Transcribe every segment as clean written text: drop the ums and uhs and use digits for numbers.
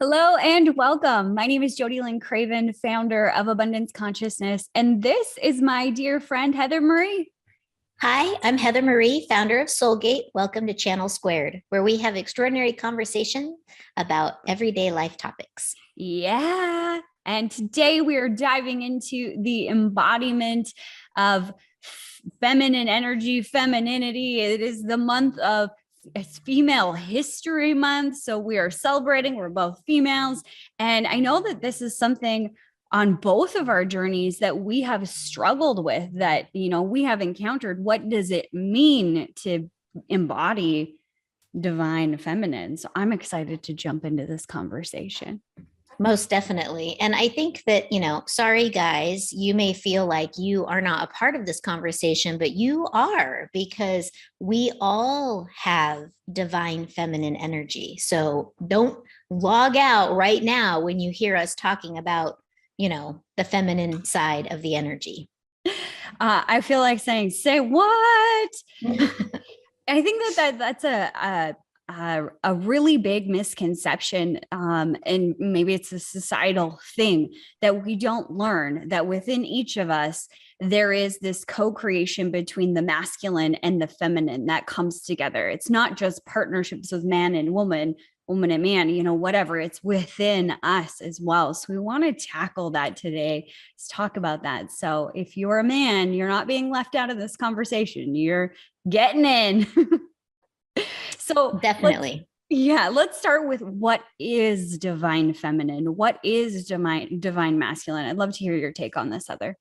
Hello and welcome. My name is Jody Lynn Craven, founder of Abundance Consciousness, and this is my dear friend Heather Marie. Hi, I'm Heather Marie, founder of Soulgate. Welcome to Channel Squared, where we have extraordinary conversation about everyday life topics. Yeah. And today we are diving into the embodiment of feminine energy, femininity. It is the month of it's Female History Month. So we are celebrating, we're both females. And I know that this is something on both of our journeys that we have struggled with, that, we have encountered. What does it mean to embody divine feminine? So I'm excited to jump into this conversation. Most definitely. And I think that, sorry guys, you may feel like you are not a part of this conversation, but you are, because we all have divine feminine energy. So don't log out right now when you hear us talking about, the feminine side of the energy. I feel like saying, say what? I think that's a really big misconception, and maybe it's a societal thing that we don't learn that within each of us there is this co-creation between the masculine and the feminine that comes together. It's not just partnerships with man and woman, woman and man, whatever, it's within us as well. So we want to tackle that today. Let's talk about that. So if you're a man, you're not being left out of this conversation. You're getting in. So Definitely. let's start with what is divine feminine? What is divine masculine? I'd love to hear your take on this, Heather.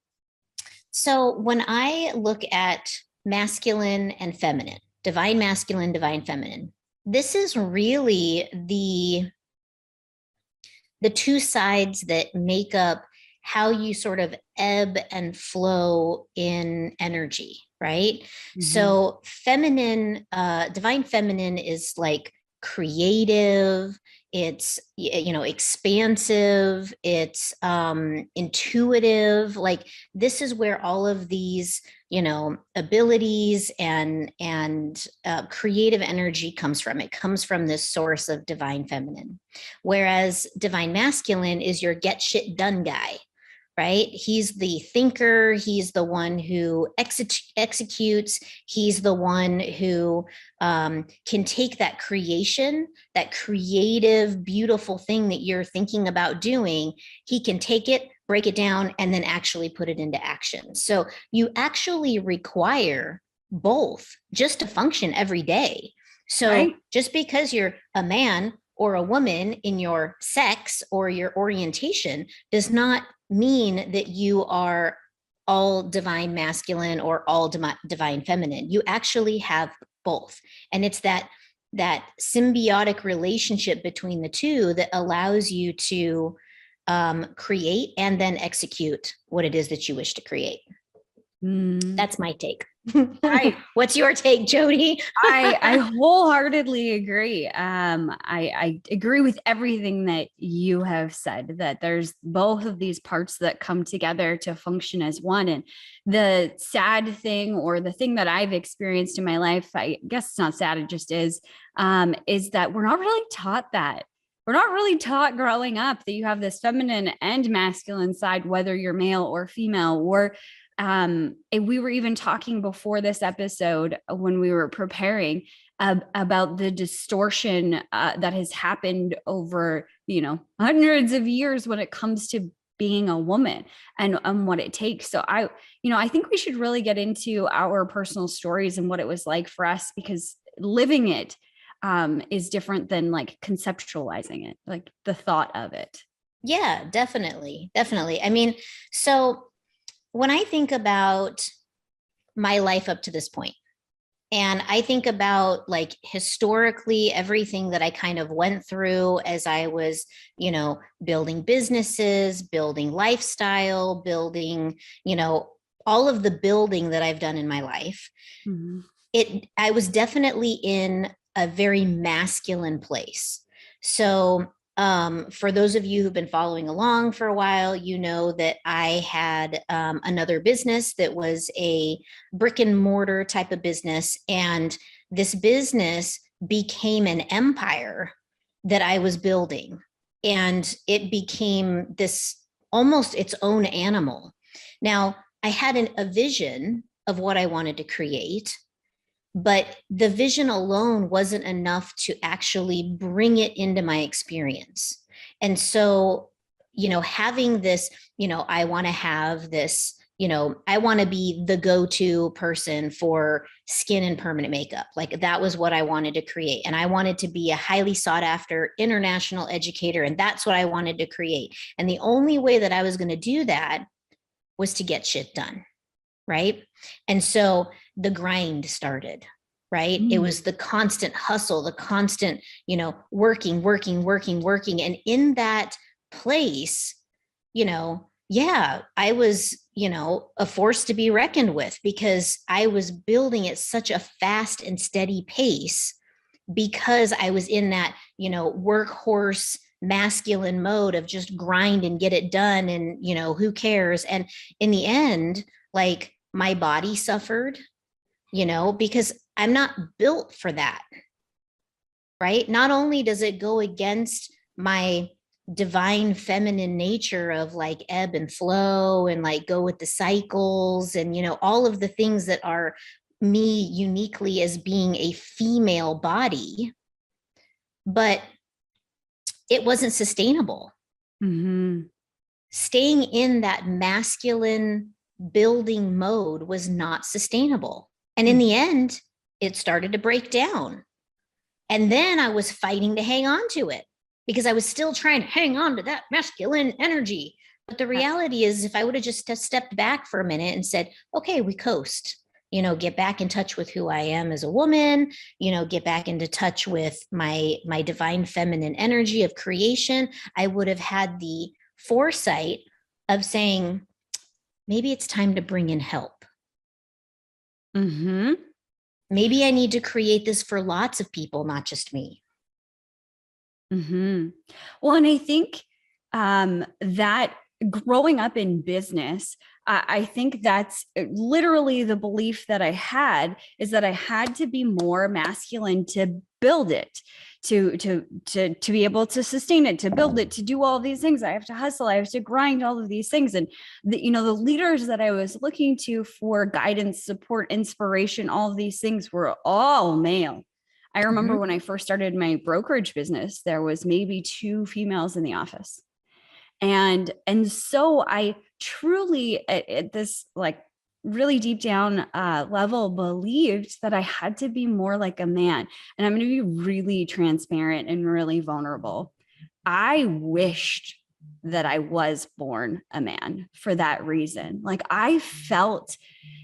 So when I look at masculine and feminine, divine masculine, divine feminine, this is really the two sides that make up how you sort of ebb and flow in energy, right? Mm-hmm. So feminine, divine feminine is like creative, it's expansive, it's intuitive. Like this is where all of these abilities and creative energy comes from. It comes from this source of divine feminine, whereas divine masculine is your get shit done guy, right? He's the thinker. He's the one who executes. He's the one who can take that creation, that creative, beautiful thing that you're thinking about doing. He can take it, break it down, and then actually put it into action. So you actually require both just to function every day. So right. Just because you're a man or a woman in your sex or your orientation does not mean that you are all divine masculine or all divine feminine. You actually have both. And it's that symbiotic relationship between the two that allows you to create and then execute what it is that you wish to create. That's my take. What's your take, Jody? I wholeheartedly agree. I agree with everything that you have said, that there's both of these parts that come together to function as one. And the sad thing, or the thing that I've experienced in my life, I guess it's not sad, it just is that we're not really taught that. We're not really taught growing up that you have this feminine and masculine side, whether you're male or female, or and we were even talking before this episode when we were preparing about the distortion that has happened over, hundreds of years when it comes to being a woman and what it takes. So I think we should really get into our personal stories and what it was like for us, because living it is different than like conceptualizing it, like the thought of it. Yeah, definitely. Definitely. I mean, so when I think about my life up to this point, and I think about like historically everything that I kind of went through as I was, building businesses, building lifestyle, building, all of the building that I've done in my life, mm-hmm. I was definitely in a very masculine place. So for those of you who've been following along for a while, you know that I had another business that was a brick and mortar type of business. And this business became an empire that I was building. and it became this almost its own animal. Now, I had a vision of what I wanted to create, but the vision alone wasn't enough to actually bring it into my experience. And so, having this, I want to have this, I want to be the go-to person for skin and permanent makeup. Like that was what I wanted to create. And I wanted to be a highly sought after international educator. And that's what I wanted to create. And the only way that I was going to do that was to get shit done. Right. And so the grind started, right? It was the constant hustle, the constant, working. And in that place, yeah, I was, a force to be reckoned with because I was building at such a fast and steady pace because I was in that, workhorse masculine mode of just grind and get it done. And, who cares? And in the end, like my body suffered, because I'm not built for that. Right. Not only does it go against my divine feminine nature of like ebb and flow and like go with the cycles and, all of the things that are me uniquely as being a female body, but it wasn't sustainable. Mm-hmm. Staying in that masculine building mode was not sustainable. And in the end, it started to break down. And then I was fighting to hang on to it because I was still trying to hang on to that masculine energy. But the reality is, if I would have just stepped back for a minute and said, okay, we coast, get back in touch with who I am as a woman, get back into touch with my divine feminine energy of creation, I would have had the foresight of saying, maybe it's time to bring in help. Mm-hmm. Maybe I need to create this for lots of people, not just me. Mm-hmm. Well, and I think that growing up in business, I think that's literally the belief that I had, is that I had to be more masculine to build it, to be able to sustain it, to build it, to do all these things. I have to hustle, I have to grind, all of these things. And the leaders that I was looking to for guidance, support, inspiration, all of these things were all male. I remember when I first started my brokerage business, there was maybe 2 females in the office. And so I truly at this like really deep down level believed that I had to be more like a man. And I'm going to be really transparent and really vulnerable. I wished that I was born a man for that reason. Like I felt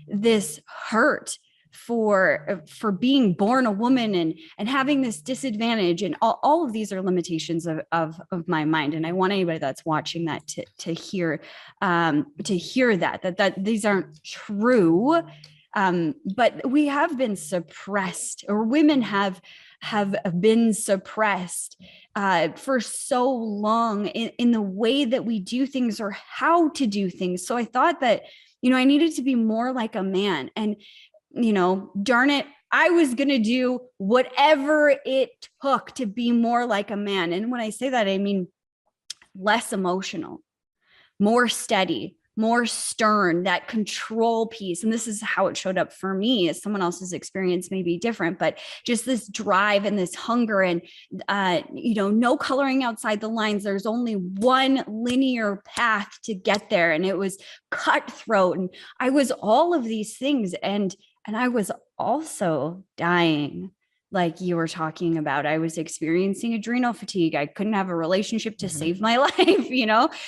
this hurt for being born a woman and having this disadvantage, and all of these are limitations of my mind. And I want anybody that's watching that to hear that these aren't true. But we have been suppressed, or women have been suppressed for so long in the way that we do things or how to do things. So I thought that, I needed to be more like a man. And, darn it, I was going to do whatever it took to be more like a man. And when I say that, I mean less emotional, more steady, more stern, that control piece. And this is how it showed up for me. As someone else's experience may be different, but just this drive and this hunger and, no coloring outside the lines. There's only one linear path to get there. And it was cutthroat. And I was all of these things. And I was also dying. Like you were talking about, I was experiencing adrenal fatigue. I couldn't have a relationship to save my life,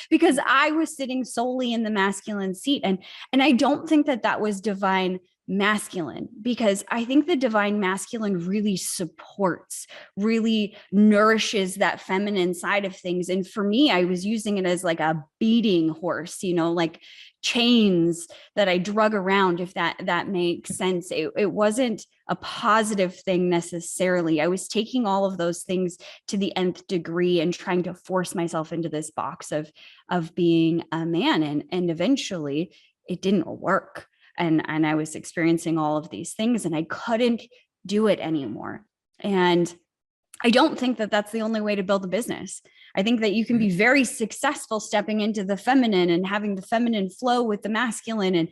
because I was sitting solely in the masculine seat. And I don't think that was divine masculine, because I think the divine masculine really supports, really nourishes that feminine side of things. And for me, I was using it as like a beating horse, like chains that I drug around, if that makes sense. It wasn't a positive thing necessarily. I was taking all of those things to the nth degree and trying to force myself into this box of being a man. And eventually it didn't work. And I was experiencing all of these things and I couldn't do it anymore. And I don't think that that's the only way to build a business. I think that you can be very successful stepping into the feminine and having the feminine flow with the masculine, and,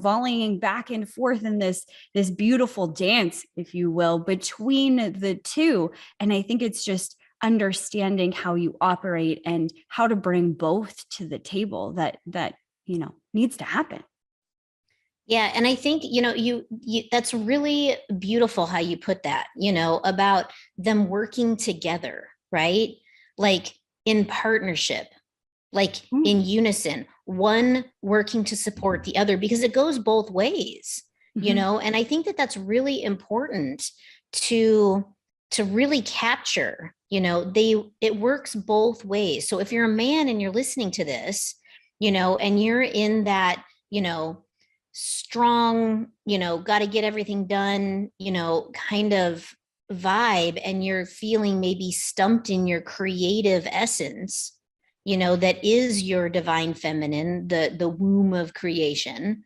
volleying back and forth in this beautiful dance, if you will, between the two. And I think it's just understanding how you operate and how to bring both to the table that needs to happen. Yeah, and I think, you that's really beautiful how you put that, about them working together, right? Like in partnership, like in unison, one working to support the other, because it goes both ways, and I think that that's really important to really capture, it works both ways. So if you're a man and you're listening to this, and you're in that, strong, got to get everything done, kind of vibe, and you're feeling maybe stumped in your creative essence, that is your divine feminine, the womb of creation,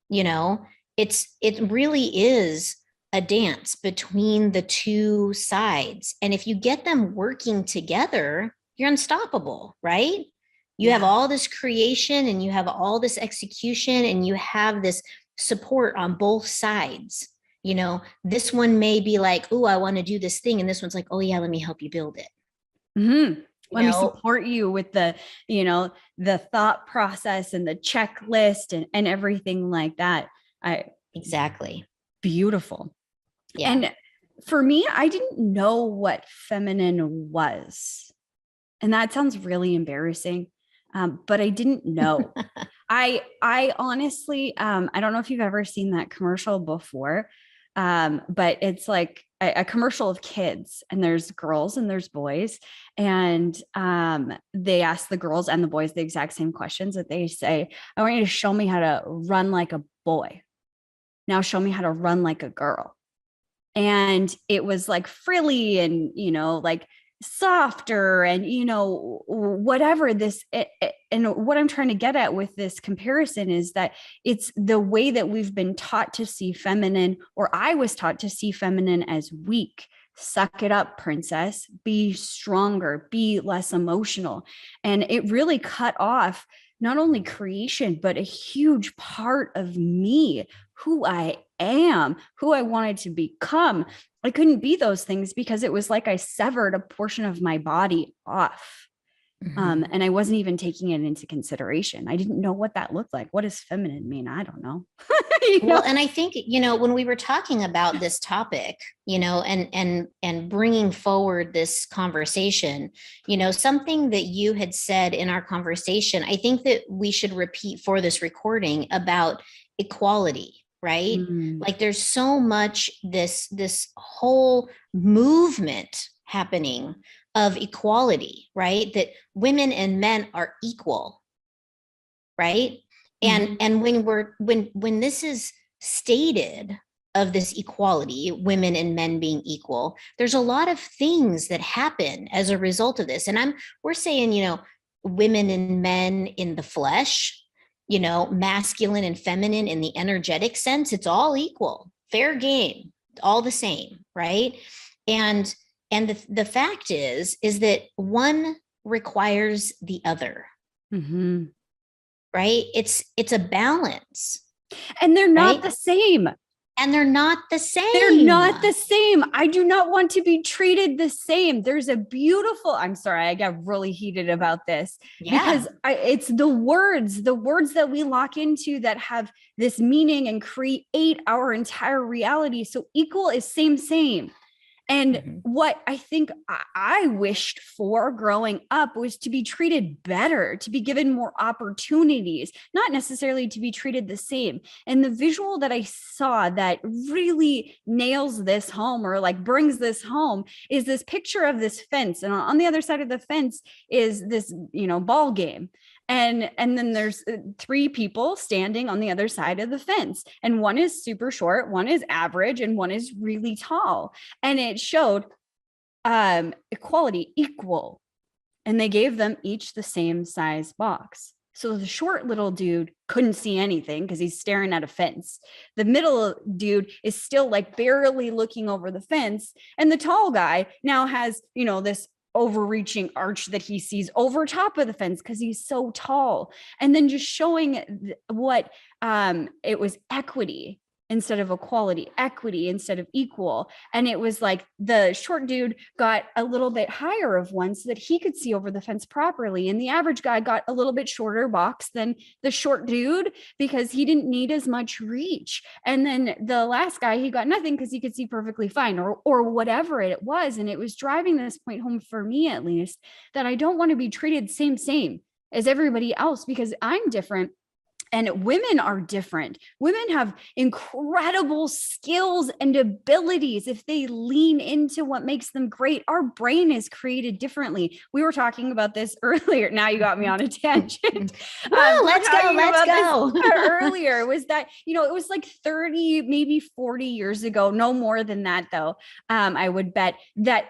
it really is a dance between the two sides. And if you get them working together, you're unstoppable, right? You have all this creation and you have all this execution and you have this support on both sides. This one may be like, oh, I want to do this thing. And this one's like, oh yeah, let me help you build it. Let me support you with the thought process and the checklist and everything like that. Exactly. Beautiful. Yeah. And for me, I didn't know what feminine was. And that sounds really embarrassing. But I didn't know. I honestly, I don't know if you've ever seen that commercial before, but it's like a commercial of kids, and there's girls and there's boys, and they ask the girls and the boys the exact same questions. That they say, I want you to show me how to run like a boy. Now show me how to run like a girl. And it was like frilly and, like softer and, whatever this. And what I'm trying to get at with this comparison is that it's the way that we've been taught to see feminine, or I was taught to see feminine as weak. Suck it up, princess. Be stronger, be less emotional. And it really cut off not only creation, but a huge part of me, who I am, who I wanted to become. I couldn't be those things because it was like I severed a portion of my body off. And I wasn't even taking it into consideration. I didn't know what that looked like. What does feminine mean? I don't know. Well, and I think, when we were talking about this topic, and bringing forward this conversation, something that you had said in our conversation, I think that we should repeat for this recording about equality, right? Like there's so much this whole movement happening of equality, right? That women and men are equal, right? And when this is stated, of this equality, women and men being equal, there's a lot of things that happen as a result of this. And we're saying, women and men in the flesh, masculine and feminine in the energetic sense, it's all equal, fair game, all the same, right? And the fact is that one requires the other. Right? It's a balance. And they're not the same. And they're not the same. They're not the same. I do not want to be treated the same. There's a beautiful, I'm sorry, I got really heated about this because it's the words that we lock into that have this meaning and create our entire reality. So equal is same. And what I think I wished for growing up was to be treated better, to be given more opportunities, not necessarily to be treated the same. And the visual that I saw that really nails this home, or like brings this home, is this picture of this fence. And on the other side of the fence is this, ball game. And then there's three people standing on the other side of the fence. And one is super short, one is average, and one is really tall. And it showed equality, equal. And they gave them each the same size box. So the short little dude couldn't see anything because he's staring at a fence. The middle dude is still like barely looking over the fence. And the tall guy now has, this overreaching arch that he sees over top of the fence because he's so tall, and then just showing what it was equity instead of equality, equity instead of equal. And it was like the short dude got a little bit higher of one so that he could see over the fence properly. And the average guy got a little bit shorter box than the short dude because he didn't need as much reach. And then the last guy, he got nothing because he could see perfectly fine, or whatever it was. And it was driving this point home for me, at least, that I don't want to be treated same as everybody else because I'm different. And women are different. Women have incredible skills and abilities if they lean into what makes them great. Our brain is created differently. We were talking about this earlier. Now you got me on a tangent. Well, let's go. Earlier was that, it was like 30, maybe 40 years ago, no more than that though. I would bet that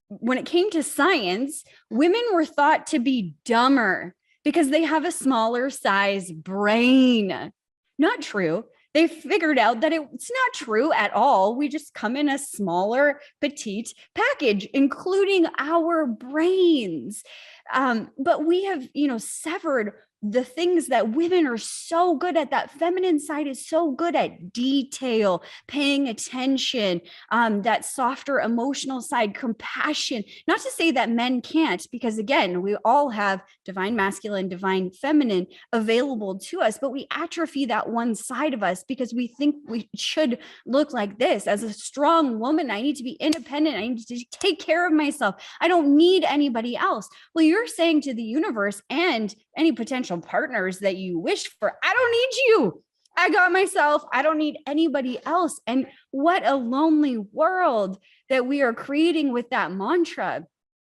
when it came to science, women were thought to be dumber because they have a smaller size brain. Not true. They figured out that it's not true at all. We just come in a smaller, petite package, including our brains. But we have, severed the things that women are so good at. That feminine side is so good at detail, paying attention, that softer emotional side, compassion. Not to say that men can't, because again, we all have divine masculine, divine feminine available to us, but we atrophy that one side of us because we think we should look like this. As a strong woman, I need to be independent. I need to take care of myself. I don't need anybody else. Well, you're saying to the universe and any potential partners that you wish for, I don't need you. I got myself. I don't need anybody else. And what a lonely world that we are creating with that mantra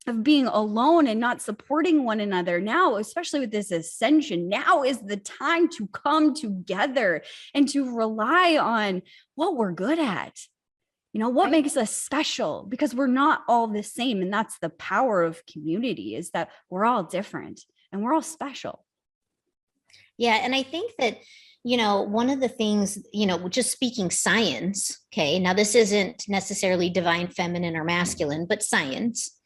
of being alone and not supporting one another. Now, especially with this ascension, now is the time to come together and to rely on what we're good at. What makes us special, because we're not all the same. And that's the power of community, is that we're all different and we're all special. Yeah. And I think that, one of the things, just speaking science, okay, now this isn't necessarily divine feminine or masculine, but science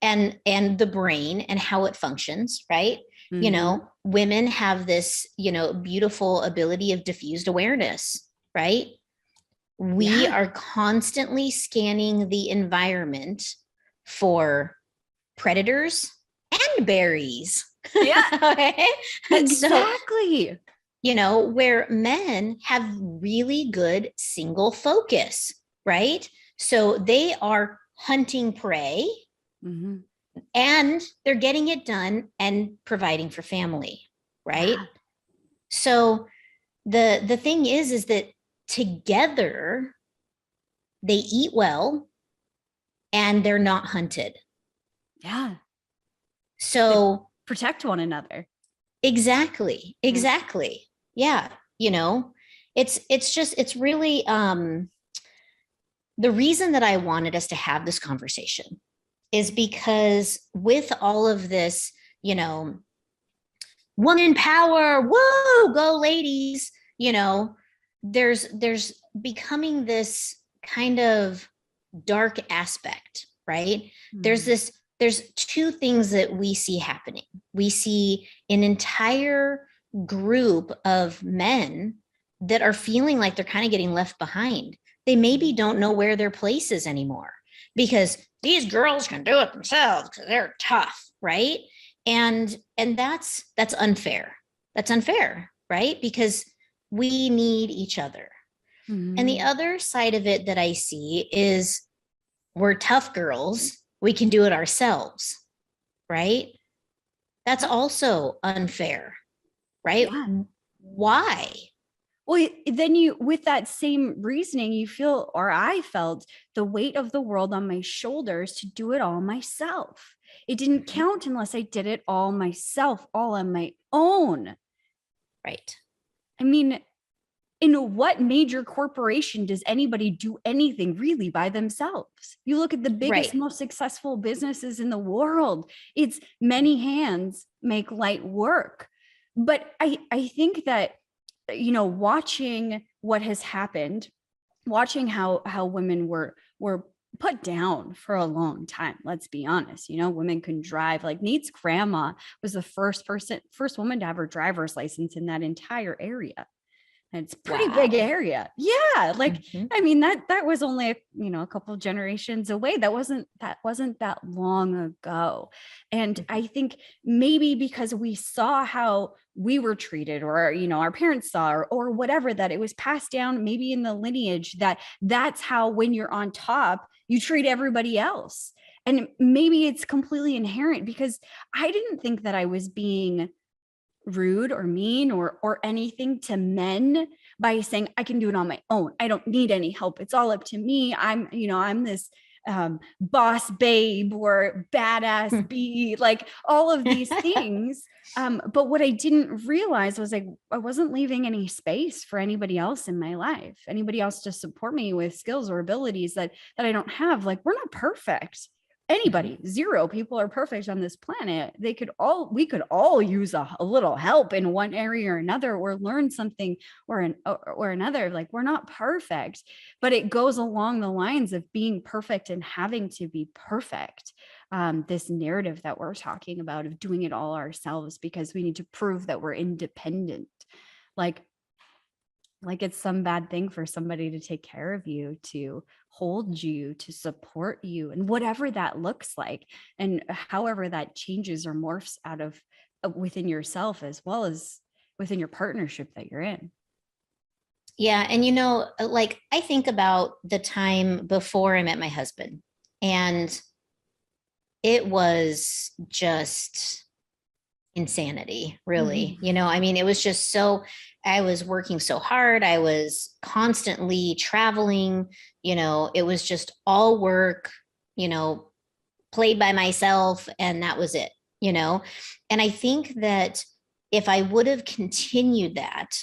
and the brain and how it functions, right? Mm-hmm. Women have this, beautiful ability of diffused awareness, right? We are constantly scanning the environment for predators and berries. Yeah, okay? Exactly. So, where men have really good single focus, right? So they are hunting prey, mm-hmm. and they're getting it done and providing for family, right? Yeah. So the thing is that together they eat well and they're not hunted. Yeah. So they protect one another. Exactly. Yeah. It's really, the reason that I wanted us to have this conversation is because with all of this, woman power, whoa, go ladies, there's becoming this kind of dark aspect, right? Mm-hmm. There's two things that we see happening. We see an entire group of men that are feeling like they're kind of getting left behind. They maybe don't know where their place is anymore because these girls can do it themselves because they're tough, right? And that's unfair. That's unfair, right? Because we need each other. Mm-hmm. And the other side of it that I see is we're tough girls. We can do it ourselves, right? That's also unfair, right? Yeah. Why? Well, then with that same reasoning, you feel, or I felt, the weight of the world on my shoulders to do it all myself. It didn't count unless I did it all myself, all on my own. Right. I mean, in what major corporation does anybody do anything really by themselves? You look at the biggest, most successful businesses in the world. It's many hands make light work. But I think that, watching what has happened, watching how women were put down for a long time. Let's be honest. Women can drive. Like Nate's grandma was the first woman to have her driver's license in that entire area. And it's a pretty big Wow. area. Yeah. Like, Mm-hmm. I mean, that was only a couple of generations away. That wasn't that long ago. And Mm-hmm. I think maybe because we saw how we were treated, or our parents saw, or whatever, that it was passed down maybe in the lineage, that's how, when you're on top, you treat everybody else. And maybe it's completely inherent, because I didn't think that I was being rude or mean or anything to men by saying I can do it on my own. I don't need any help. It's all up to me. I'm this boss babe or badass bee, like all of these things. But what I didn't realize was, like, I wasn't leaving any space for anybody else in my life, anybody else to support me with skills or abilities that I don't have. Like, we're not perfect. Mm-hmm. Anybody, zero people are perfect on this planet. We could all use a little help in one area or another, or learn something or another. Like, we're not perfect, but it goes along the lines of being perfect and having to be perfect. This narrative that we're talking about, of doing it all ourselves because we need to prove that we're independent. Like, it's some bad thing for somebody to take care of you, to hold you, to support you, and whatever that looks like, and however that changes or morphs out of within yourself, as well as within your partnership that you're in. Yeah. And, like I think about the time before I met my husband, and it was just insanity, really. Mhm. I mean, it was just so, I was working so hard. I was constantly traveling, it was just all work, you know, played by myself, and that was it, you know? And I think that if I would have continued that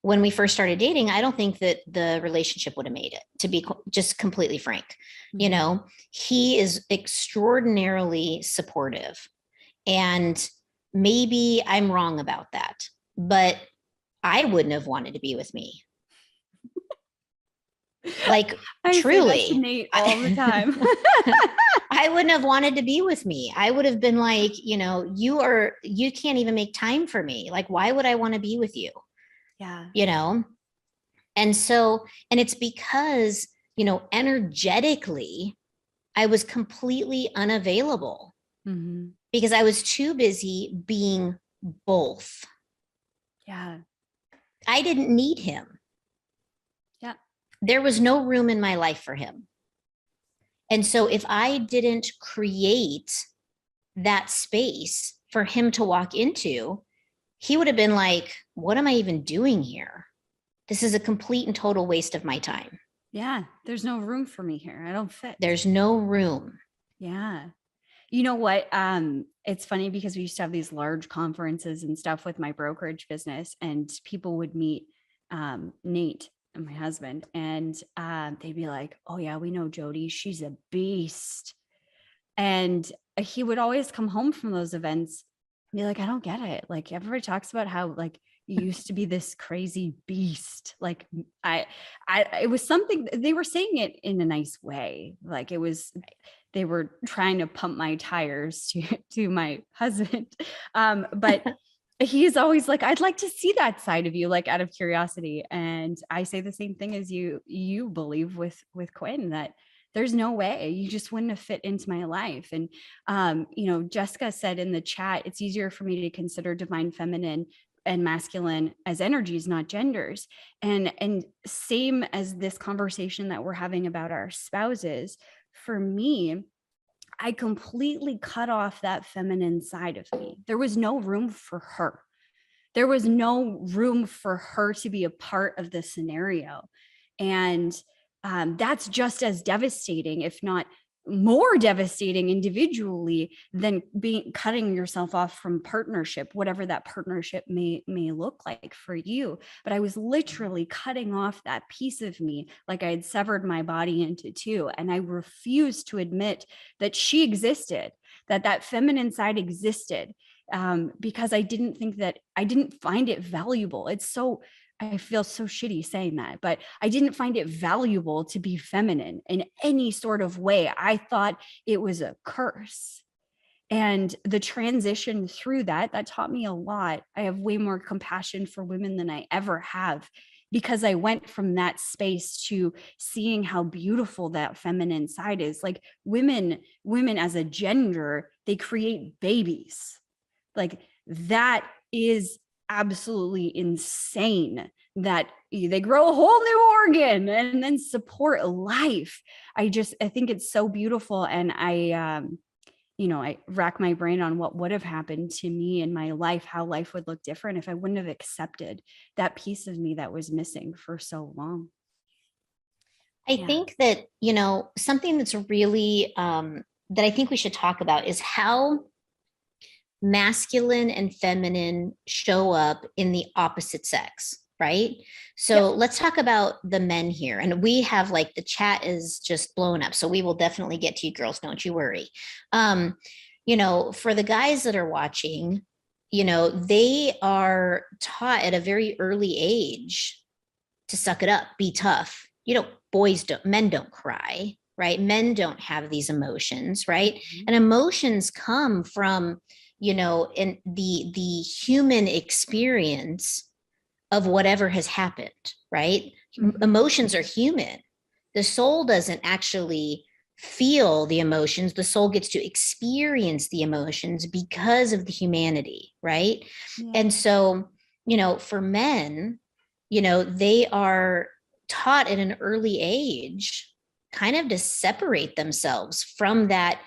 when we first started dating, I don't think that the relationship would have made it, to be just completely frank. Mhm. He is extraordinarily supportive. And maybe I'm wrong about that, but I wouldn't have wanted to be with me. Like, I say that to truly. Nate all the time. I wouldn't have wanted to be with me. I would have been like, you can't even make time for me. Like, why would I want to be with you? Yeah. You know? And so, and it's because, energetically, I was completely unavailable Mhm. because I was too busy being both. Yeah. I didn't need him. Yeah. There was no room in my life for him. And so if I didn't create that space for him to walk into, he would have been like, what am I even doing here? This is a complete and total waste of my time. Yeah. There's no room for me here. I don't fit. There's no room. Yeah. You know what? It's funny because we used to have these large conferences and stuff with my brokerage business, and people would meet Nate and my husband, and they'd be like, "Oh yeah, we know Jody. She's a beast." And he would always come home from those events and be like, "I don't get it. Like, everybody talks about how, like, you used to be this crazy beast." Like, I, it was something, they were saying it in a nice way. Like, they were trying to pump my tires to my husband. But he's always like, "I'd like to see that side of you," like, out of curiosity. And I say the same thing as you believe with Quinn, that there's no way, you just wouldn't have fit into my life. And Jessica said in the chat, it's easier for me to consider divine feminine and masculine as energies, not genders. And same as this conversation that we're having about our spouses, for me, I completely cut off that feminine side of me. There was no room for her. There was no room for her to be a part of the scenario. And that's just as devastating, if not more devastating individually, than cutting yourself off from partnership, whatever that partnership may look like for you. But I was literally cutting off that piece of me, like I had severed my body into two, and I refused to admit that she existed, that feminine side existed, because I didn't find it valuable. It's so I feel so shitty saying that, but I didn't find it valuable to be feminine in any sort of way. I thought it was a curse. And the transition through that taught me a lot. I have way more compassion for women than I ever have, because I went from that space to seeing how beautiful that feminine side is. Like women as a gender, they create babies. Like that is absolutely insane, that they grow a whole new organ and then support life. I think it's so beautiful. And I rack my brain on what would have happened to me in my life, how life would look different if I wouldn't have accepted that piece of me that was missing for so long. I Yeah. think that, something that's really, that I think we should talk about is how masculine and feminine show up in the opposite sex, right? So Yep. let's talk about the men here. And we have like the chat is just blowing up. So we will definitely get to you girls, don't you worry. For the guys that are watching, they are taught at a very early age to suck it up, be tough. Men don't cry, right? Men don't have these emotions, right? Mm-hmm. And emotions come from, in the human experience of whatever has happened, right? Mm-hmm. Emotions are human. The soul doesn't actually feel the emotions. The soul gets to experience the emotions because of the humanity, right? Yeah. And so, for men, they are taught at an early age kind of to separate themselves from that,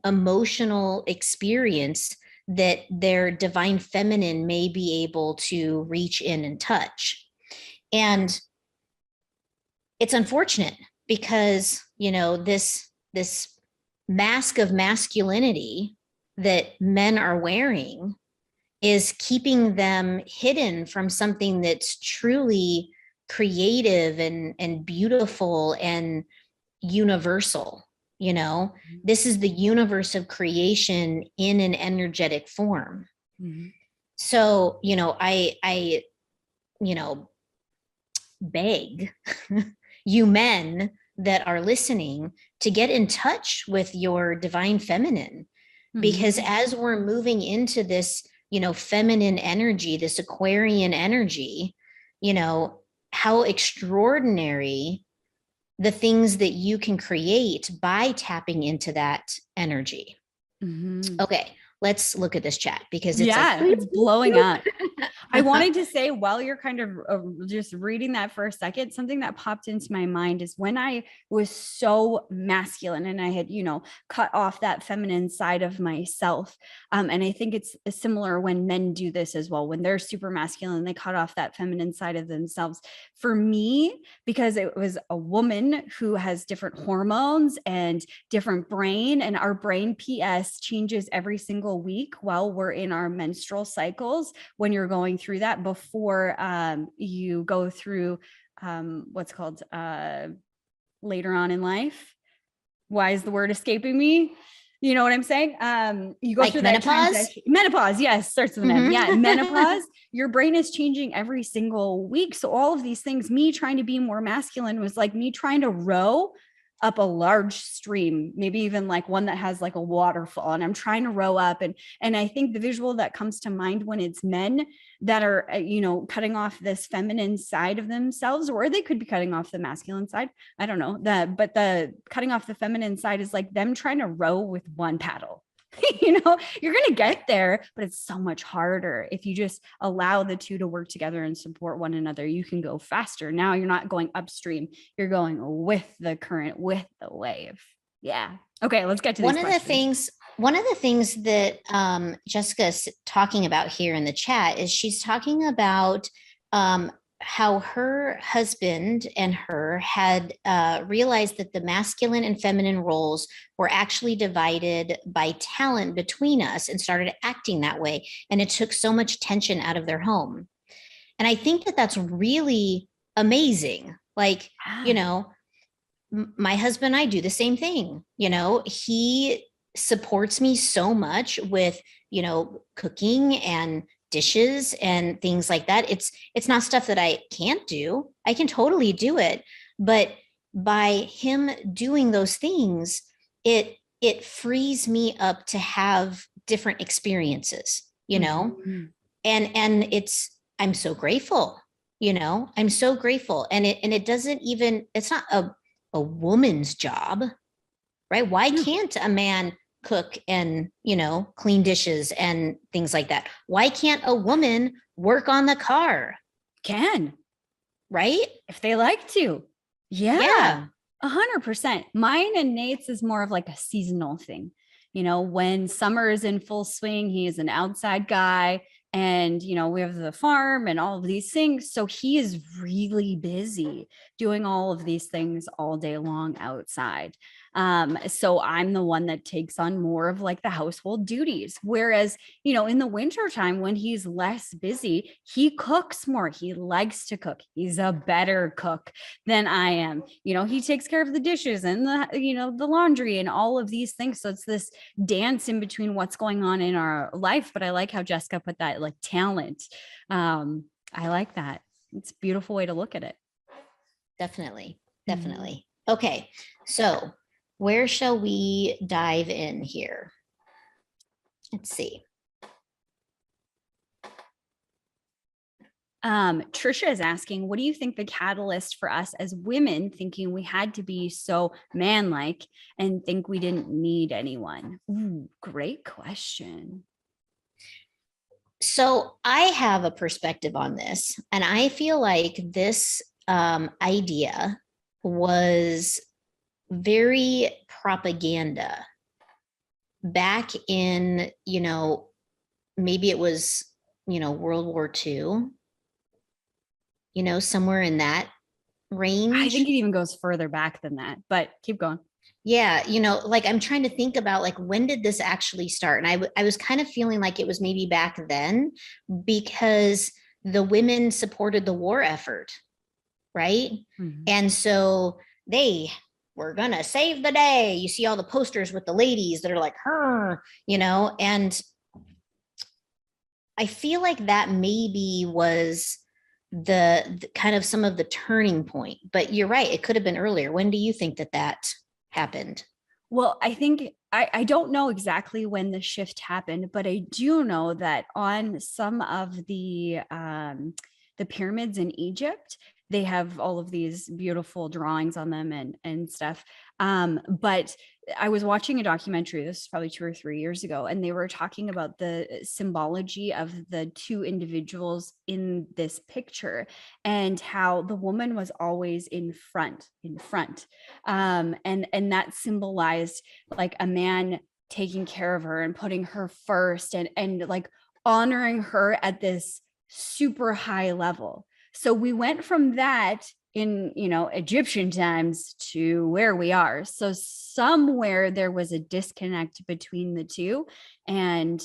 emotional experience that their divine feminine may be able to reach in and touch. And it's unfortunate because, this mask of masculinity that men are wearing is keeping them hidden from something that's truly creative and beautiful and universal. This is the universe of creation in an energetic form. Mm-hmm. So, I you know beg you men that are listening to get in touch with your divine feminine, because Mm-hmm. as we're moving into this, feminine energy, this Aquarian energy, how extraordinary the things that you can create by tapping into that energy. Mm-hmm. Okay, let's look at this chat because it's like Yeah, it's blowing up. I wanted to say, while you're kind of just reading that for a second, something that popped into my mind is when I was so masculine and I had, cut off that feminine side of myself. And I think it's similar when men do this as well. When they're super masculine, they cut off that feminine side of themselves. For me, because it was a woman who has different hormones and different brain, and our brain PS changes every single week while we're in our menstrual cycles, when you're going through that before you go through what's called later on in life. Why is the word escaping me? You know what I'm saying? You go like through that menopause. transition. Menopause, yes, starts with an M. Mhm. Yeah, menopause. Your brain is changing every single week. So all of these things, me trying to be more masculine was like me trying to row up a large stream, maybe even like one that has like a waterfall, and I'm trying to row up. And I think the visual that comes to mind when it's men that are cutting off this feminine side of themselves, or they could be cutting off the masculine side, I don't know, but the cutting off the feminine side is like them trying to row with one paddle. You're going to get there, but it's so much harder. If you just allow the two to work together and support one another, you can go faster. Now you're not going upstream, you're going with the current, with the wave. Yeah. Okay, let's get to these questions. One of the things that Jessica's talking about here in the chat is she's talking about how her husband and her had realized that the masculine and feminine roles were actually divided by talent between us, and started acting that way. And it took so much tension out of their home. And I think that that's really amazing. Like, my husband and I do the same thing. He supports me so much with, cooking and dishes and things like that. It's not stuff that I can't do. I can totally do it, but by him doing those things, it frees me up to have different experiences, you know? Mm-hmm. And it's, I'm so grateful, you know, I'm so grateful. And it doesn't even, it's not a woman's job, right? Why No, can't a man cook and, you know, clean dishes and things like that? Why can't a woman work on the car? can Right? if they like to. Yeah, Yeah. 100%. Mine and Nate's is more of like a seasonal thing. You know, when summer is in full swing, he is an outside guy. And, you know, we have the farm and all of these things. So he is really busy doing all of these things all day long outside. So I'm the one that takes on more of like the household duties. Whereas, you know, in the wintertime when he's less busy, he cooks more. He likes to cook. He's a better cook than I am. You know, he takes care of the dishes and the, you know, the laundry and all of these things. So it's this dance in between what's going on in our life. But I like how Jessica put that like talent. I like that. It's a beautiful way to look at it. Definitely. Mhm. Definitely. Okay. So where shall we dive in here? Let's see. Trisha is asking, what do you think the catalyst for us as women thinking we had to be so man-like and think we didn't need anyone? Ooh, great question. So I have a perspective on this, and I feel like this idea was very propaganda back in, you know, maybe it was, you know, World War II, you know, somewhere in that I think range. it even goes further back than that, but keep going. Yeah, you know, like I'm trying to think about like when did this actually start? And I was kind of feeling like it was maybe back then because the women supported the war effort, right? Mhm. And so they were gonna save the day. You see all the posters with the ladies that are like her, you know, and I feel like that maybe was the kind of some of the turning point. But you're right, it could have been earlier. When do you think that that happened? Well, I think I don't know exactly when the shift happened, but I do know that on some of the pyramids in Egypt, they have all of these beautiful drawings on them and stuff. But I was watching a documentary, this is probably 2 or 3 years ago, and they were talking about the symbology of the two individuals in this picture and how the woman was always in front, and that symbolized like a man taking care of her and putting her first and like honoring her at this super high level. So we went from that in, you know, Egyptian times to where we are. So somewhere there was a disconnect between the two, and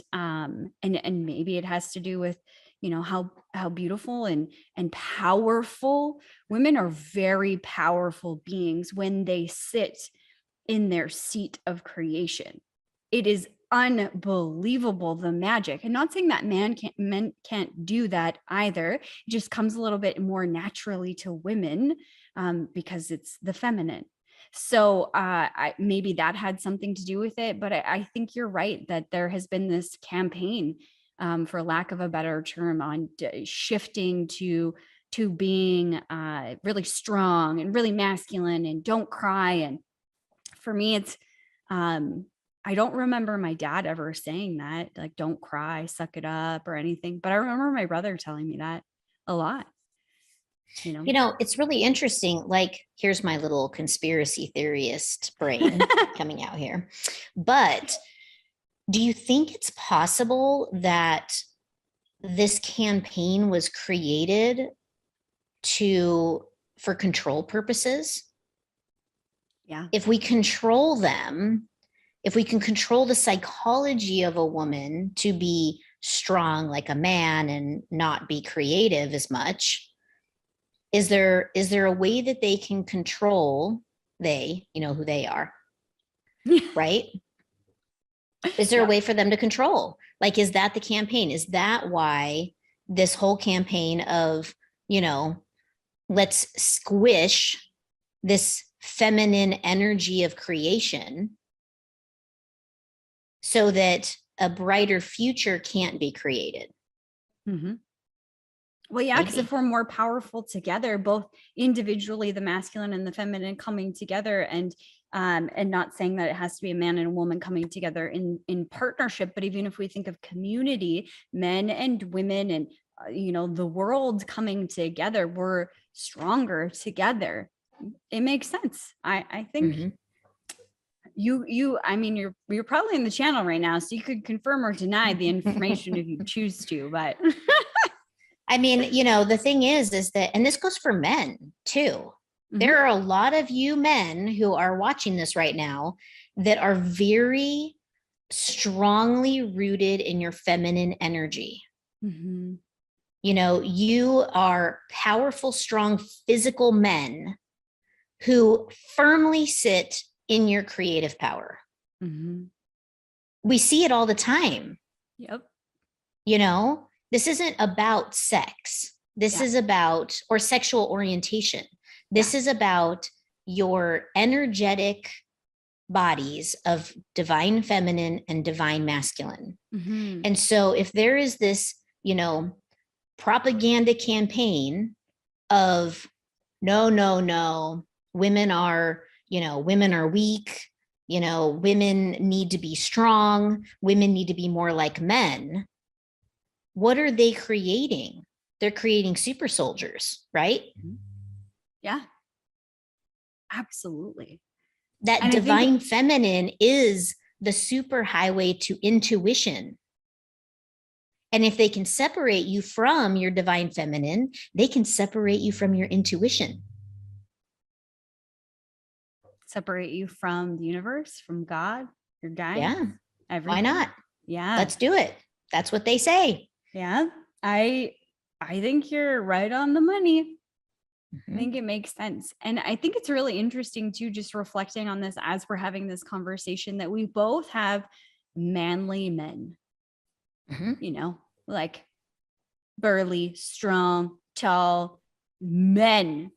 maybe it has to do with, you know, how beautiful and powerful women are. Very powerful beings when they sit in their seat of creation. It is unbelievable, the magic. And not saying that men can't do that either. It just comes a little bit more naturally to women, because it's the feminine. So maybe that had something to do with it. But I think you're right that there has been this campaign, for lack of a better term, on shifting to being really strong and really masculine and don't cry. And for me, it's I don't remember my dad ever saying that, like, don't cry, suck it up or anything. But I remember my brother telling me that a lot, you know. You know, it's really interesting. Like, here's my little conspiracy theorist brain coming out here. But do you think it's possible that this campaign was created to for control purposes? Yeah. If we control them, if we can control the psychology of a woman to be strong like a man and not be creative as much, is there a way that they can control, they, you know who they are, right? Is there a Yeah. way for them to control? Like, is that the campaign? Is that why this whole campaign of, you know, let's squish this feminine energy of creation so that a brighter future can't be created? Mhm. Well, yeah, because if Maybe. we're more powerful together, both individually, the masculine and the feminine coming together, and not saying that it has to be a man and a woman coming together in partnership, but even if we think of community, men and women, and the world coming together, we're stronger together. It makes sense. I think Mhm. I mean, you're probably in the channel right now, so you could confirm or deny the information if you choose to, but I mean, you know, the thing is that, and this goes for men too. There Mhm. are a lot of you men who are watching this right now that are very strongly rooted in your feminine energy. Mhm. You know, you are powerful, strong, physical men who firmly sit in your creative power. Mhm. We see it all the time. Yep. You know, this isn't about sex. This Yeah. is about, or sexual orientation. Yeah. This is about your energetic bodies of divine feminine and divine masculine. Mhm. And so if there is this, you know, propaganda campaign of no, no, no, women are, you know, women are weak, you know, women need to be strong, women need to be more like men. What are they creating? They're creating super soldiers, right? Mhm. Yeah, absolutely. That And I think divine feminine is the super highway to intuition. And if they can separate you from your divine feminine, they can separate you from your intuition. separate you from the universe, from God, your guides, Yeah. Why everything. not? Yeah. Let's do it. That's what they say. Yeah. I think you're right on the money. I Mhm. think it makes sense. And I think it's really interesting too, just reflecting on this as we're having this conversation, that we both have manly men, Mhm. like burly, strong, tall men.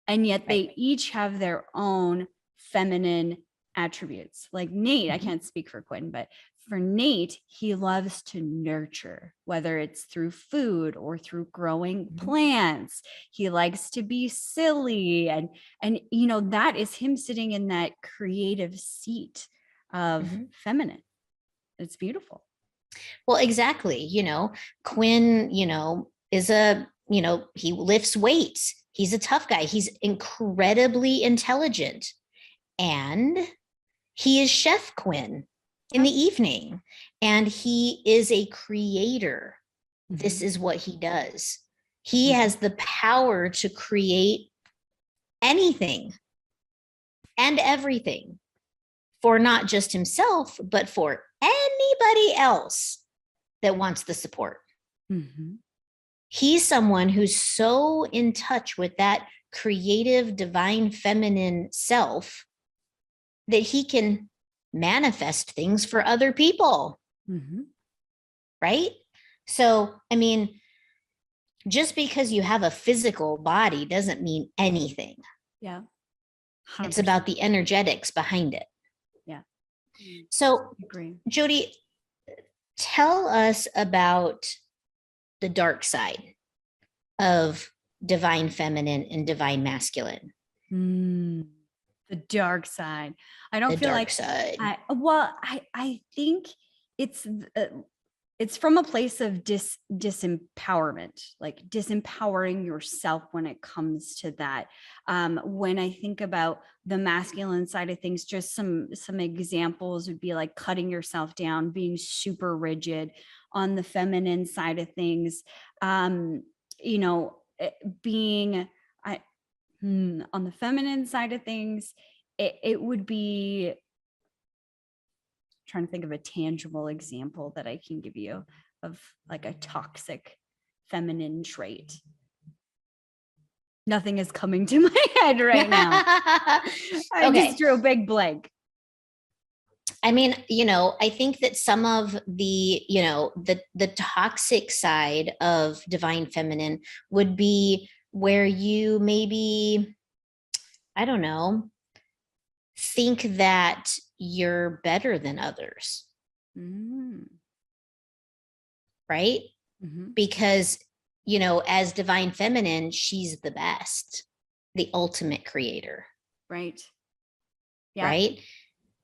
And yet Right. they each have their own feminine attributes. Like Nate, I Mhm. can't speak for Quinn, but for Nate, he loves to nurture, whether it's through food or through growing Mhm. plants. He likes to be silly, and that is him sitting in that creative seat of Mhm. feminine. It's beautiful. Well, exactly. You know, Quinn, you know, is a, you know, he lifts weights. He's a tough guy. He's incredibly intelligent. And he is Chef Quinn in Yep. the evening. And he is a creator. This Mhm. is what he does. He Mhm. has the power to create anything and everything for not just himself, but for anybody else that wants the support. Mhm. He's someone who's so in touch with that creative, divine, feminine self that he can manifest things for other people, Mhm. right? So, I mean, just because you have a physical body doesn't mean anything. Yeah. It's 100%. about the energetics behind it. Yeah. So, Agree. Jody, tell us about the dark side of divine feminine and divine masculine. Mm, the dark side. I don't The feel dark like side. I think it's uh, it's from a place of disempowerment, like disempowering yourself when it comes to that. When I think about the masculine side of things, just some examples would be like cutting yourself down, being super rigid. On the feminine side of things, you know, being I on the feminine side of things, it would be trying to think of a tangible example that I can give you of like a toxic feminine trait. Nothing is coming to my head right now. I just Okay. drew a big blank. I mean, I think that some of the, the toxic side of divine feminine would be where you maybe, I don't know, think that you're better than others, Mm. right? Mm-hmm. Because, as divine feminine, she's the best, the ultimate creator, Right. Yeah. right?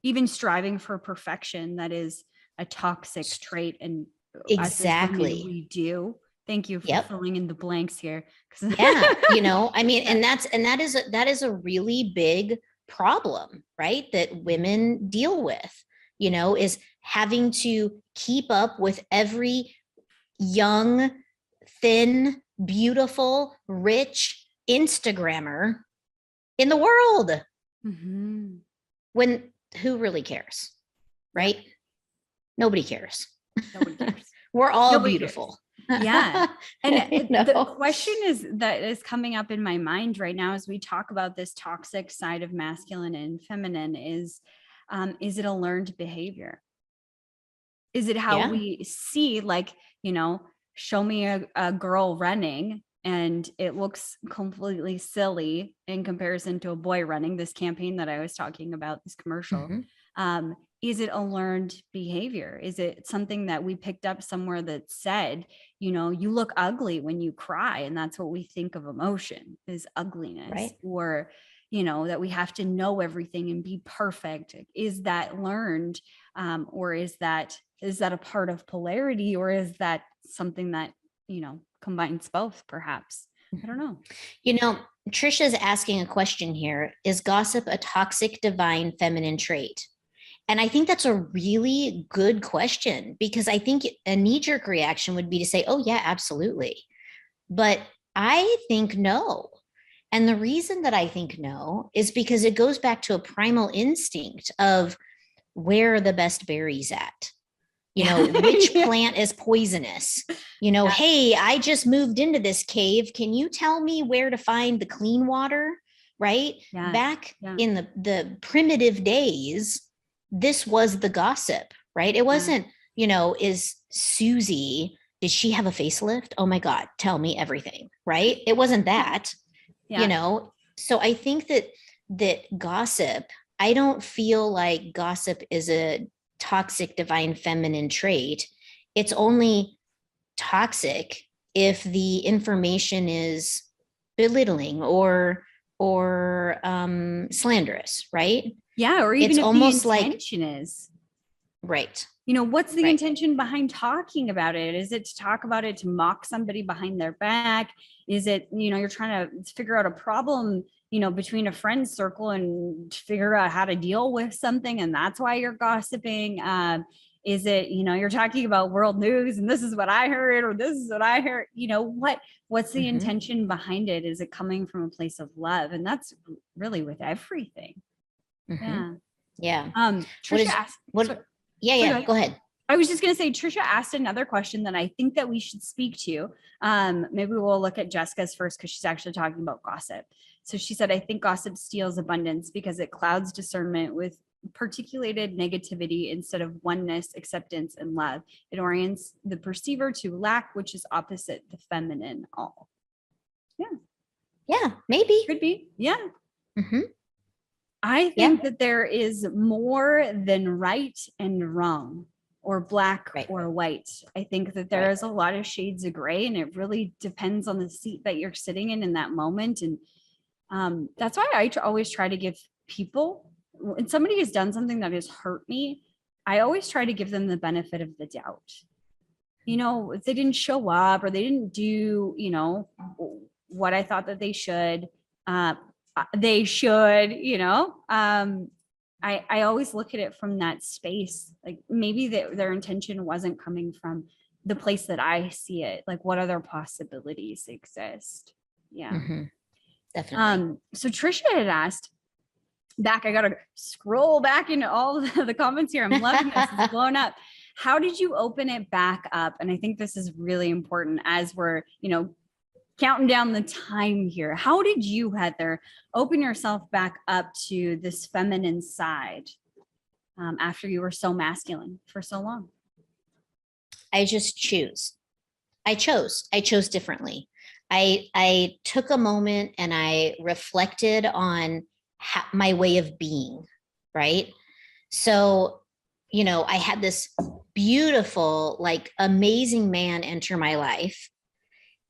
Even striving for perfection, that is a toxic trait, and us as women, Exactly. we do. Thank you for Yep. filling in the blanks here. Yeah, I mean, Yeah. that is a really big problem, right? That women deal with, is having to keep up with every young, thin, beautiful, rich Instagrammer in the world. Mm-hmm. When who really cares, Yep. right? Nobody cares. Nobody cares. We're all Nobody cares. beautiful. Yeah. And the know? question that is coming up in my mind right now as we talk about this toxic side of masculine and feminine is it a learned behavior? Is it how Yeah. we see, like, show me a girl running and it looks completely silly in comparison to a boy running, this campaign that I was talking about, this commercial. Mhm. Is it a learned behavior? Is it something that we picked up somewhere that said, you look ugly when you cry, and that's what we think of emotion is ugliness, Right. or that we have to know everything and be perfect? Is that learned? Or is that a part of polarity, or is that something that combines both, perhaps? I don't know. You know, Trisha's asking a question here. Is gossip a toxic divine feminine trait? And I think that's a really good question, because I think a knee-jerk reaction would be to say, oh, yeah, absolutely. But I think no. And the reason that I think no is because it goes back to a primal instinct of where are the best berries at? Which Yeah. plant is poisonous? Yeah. Hey, I just moved into this cave. Can you tell me where to find the clean water? Right? Yeah. Back Yeah. in the primitive days, this was the gossip, right? It Yeah. wasn't, is Susie, did she have a facelift? Oh my God, tell me everything, right? It wasn't that, Yeah. So I think that gossip, I don't feel like gossip is a toxic divine feminine trait. It's only toxic if the information is belittling or slanderous, right? Yeah. Or even It's if the almost like intention is, right, what's the right. intention behind talking about it? Is it to talk about it to mock somebody behind their back? Is it, you're trying to figure out a problem, between a friend circle and figure out how to deal with something, and that's why you're gossiping? Is it, you're talking about world news and this is what I heard, or this is what I heard? What's the Mhm. intention behind it? Is it coming from a place of love? And that's really with everything. Mhm. Yeah. Yeah. What Trisha is asked, what? Yeah, so go yeah. ahead. Go ahead. I was just going to say, Trisha asked another question that I think that we should speak to. Maybe we'll look at Jessica's first, because she's actually talking about gossip. So she said, I think gossip steals abundance because it clouds discernment with particulated negativity instead of oneness, acceptance, and love. It orients the perceiver to lack, which is opposite the feminine all. Yeah, Yeah, maybe. could be. Yeah. Mhm. I Yeah. think that there is more than right and wrong, or black Right. or white. I think that there Right. is a lot of shades of gray, and it really depends on the seat that you're sitting in that moment. And that's why I always try to give people, when somebody has done something that has hurt me, I always try to give them the benefit of the doubt. If they didn't show up or they didn't do, what I thought that uh, they should, I always look at it from that space. Like, maybe their intention wasn't coming from the place that I see it. Like, what other possibilities exist? Yeah. Mhm. Definitely. So Trisha had asked back, I gotta scroll back into all the comments here. I'm loving this. It's blown up. How did you open it back up? And I think this is really important as we're, counting down the time here. How did you, Heather, open yourself back up to this feminine side? after you were so masculine for so long? I just choose. I chose differently. I took a moment and I reflected on my way of being, right? So, I had this beautiful, like amazing man enter my life.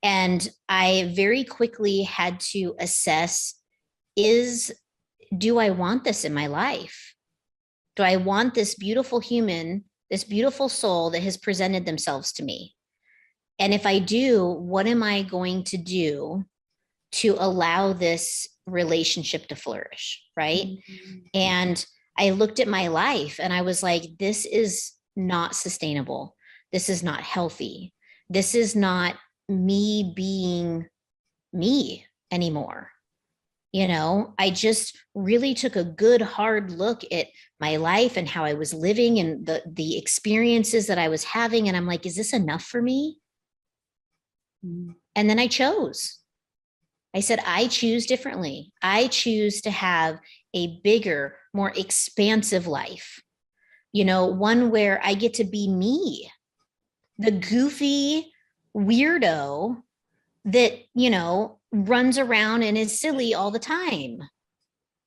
And I very quickly had to assess, do I want this in my life? Do I want this beautiful human, this beautiful soul that has presented themselves to me? And if I do, what am I going to do to allow this relationship to flourish? Right. Mm-hmm. And I looked at my life and I was like, this is not sustainable. This is not healthy. This is not me being me anymore. I just really took a good hard look at my life and how I was living and the experiences that I was having. And I'm like, is this enough for me? And then I chose. I said, I choose differently. I choose to have a bigger, more expansive life, one where I get to be me, the goofy weirdo that, runs around and is silly all the time,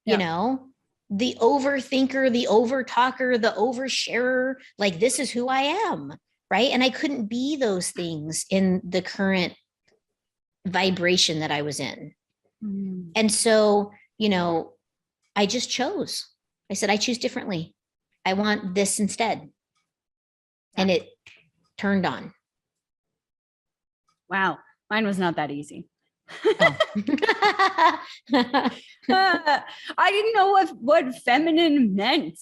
the overthinker, the overtalker, the oversharer, like this is who I am. Right. And I couldn't be those things in the current vibration that I was in. Mm. And so, I just chose. I said, I choose differently. I want this instead. Yeah. And it turned on. Wow. Mine was not that easy. Oh. I didn't know what feminine meant.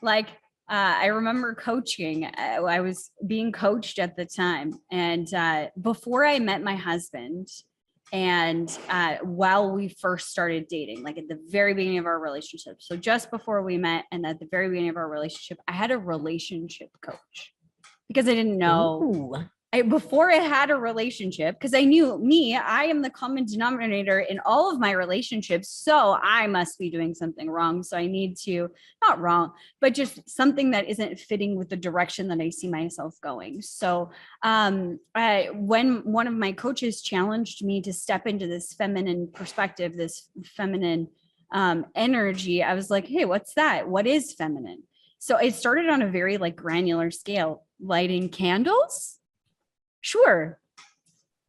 Like, I remember coaching. I was being coached at the time. And before I met my husband, and while we first started dating, like at the very beginning of our relationship, so just before we met and at the very beginning of our relationship, I had a relationship coach because I didn't know. Before I had a relationship, because I knew I am the common denominator in all of my relationships. So I must be doing something wrong. So I need to, not wrong, but just something that isn't fitting with the direction that I see myself going. So when one of my coaches challenged me to step into this feminine perspective, this feminine energy, I was like, hey, what's that? What is feminine? So it started on a very like granular scale, lighting candles. Sure.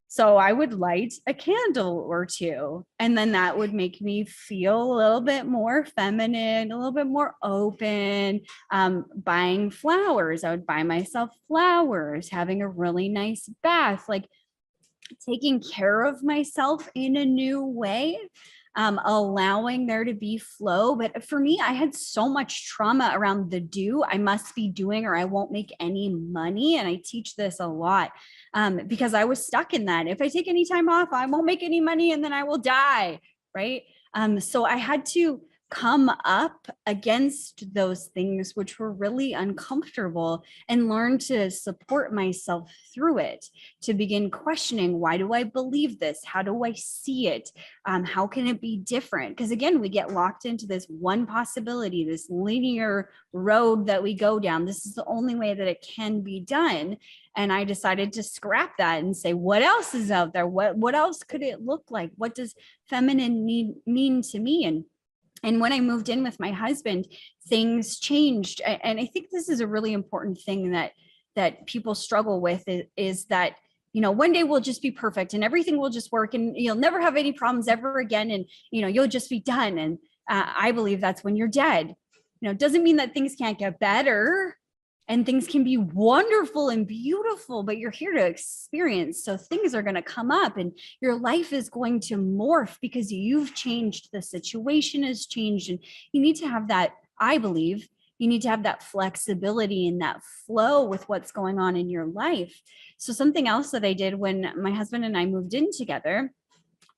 So I would light a candle or two, and then that would make me feel a little bit more feminine, a little bit more open. Buying flowers, I would buy myself flowers, having a really nice bath, like taking care of myself in a new way. Allowing there to be flow. But for me, I had so much trauma around the I must be doing or I won't make any money. And I teach this a lot because I was stuck in that. If I take any time off, I won't make any money and then I will die. Right. So I had to come up against those things, which were really uncomfortable, and learn to support myself through it, to begin questioning, why do I believe this? How do I see it? How can it be different? Because again, we get locked into this one possibility, this linear road that we go down. This is the only way that it can be done. And I decided to scrap that and say, what else is out there? What else could it look like? What does feminine mean to me? And when I moved in with my husband, things changed. And I think this is a really important thing that people struggle with is that, one day we'll just be perfect and everything will just work and you'll never have any problems ever again. And, you'll just be done. And I believe that's when you're dead. It doesn't mean that things can't get better and things can be wonderful and beautiful, but you're here to experience. So things are going to come up and your life is going to morph because you've changed. The situation has changed. And you need to have that, I believe, you need to have that flexibility and that flow with what's going on in your life. So something else that I did when my husband and I moved in together,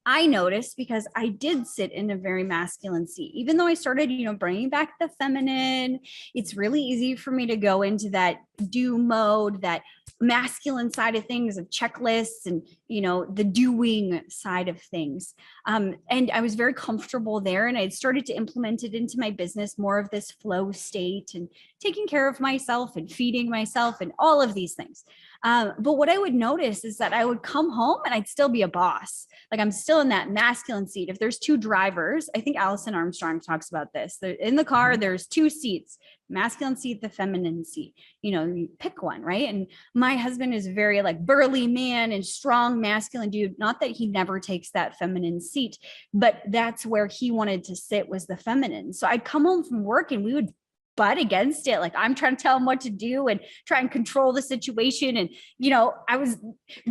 I noticed because I did sit in a very masculine seat, even though I started, bringing back the feminine. It's really easy for me to go into that do mode, that masculine side of things, of checklists and, the doing side of things. And I was very comfortable there, and I had started to implement it into my business, more of this flow state and taking care of myself and feeding myself and all of these things. But what I would notice is that I would come home and I'd still be a boss. Like I'm still in that masculine seat. If there's two drivers, I think Allison Armstrong talks about this. In the car, there's two seats, masculine seat, the feminine seat. You pick one, right? And my husband is very like burly man and strong masculine dude. Not that he never takes that feminine seat, but that's where he wanted to sit, was the feminine. So I'd come home from work and we would butt against it. Like I'm trying to tell him what to do and try and control the situation. And, I was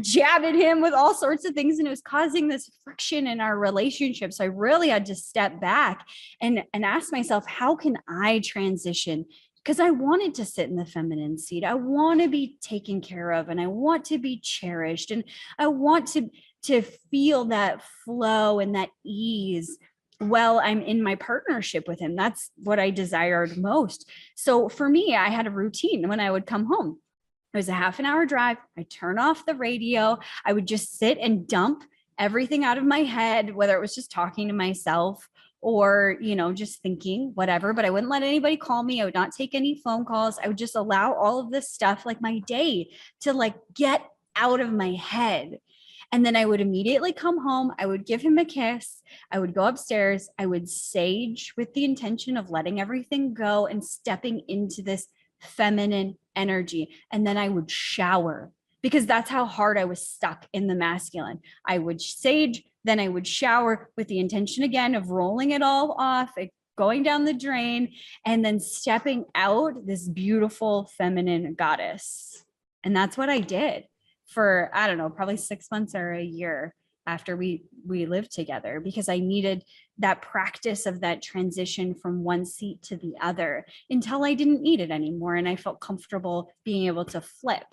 jabbing him with all sorts of things, and it was causing this friction in our relationship. So I really had to step back and ask myself, how can I transition? Because I wanted to sit in the feminine seat. I want to be taken care of, and I want to be cherished, and I want to feel that flow and that ease while I'm in my partnership with him. That's what I desired most. So for me, I had a routine when I would come home. It was a half an hour drive. I turn off the radio. I would just sit and dump everything out of my head, whether it was just talking to myself or, just thinking, whatever, but I wouldn't let anybody call me. I would not take any phone calls. I would just allow all of this stuff, like my day, to like get out of my head. And then I would immediately come home. I would give him a kiss. I would go upstairs. I would sage with the intention of letting everything go and stepping into this feminine energy. And then I would shower, because that's how hard I was stuck in the masculine. I would sage, then I would shower with the intention again of rolling it all off, going down the drain, and then stepping out this beautiful feminine goddess. And that's what I did for, I don't know, probably 6 months or a year after we lived together, because I needed that practice of that transition from one seat to the other until I didn't need it anymore. And I felt comfortable being able to flip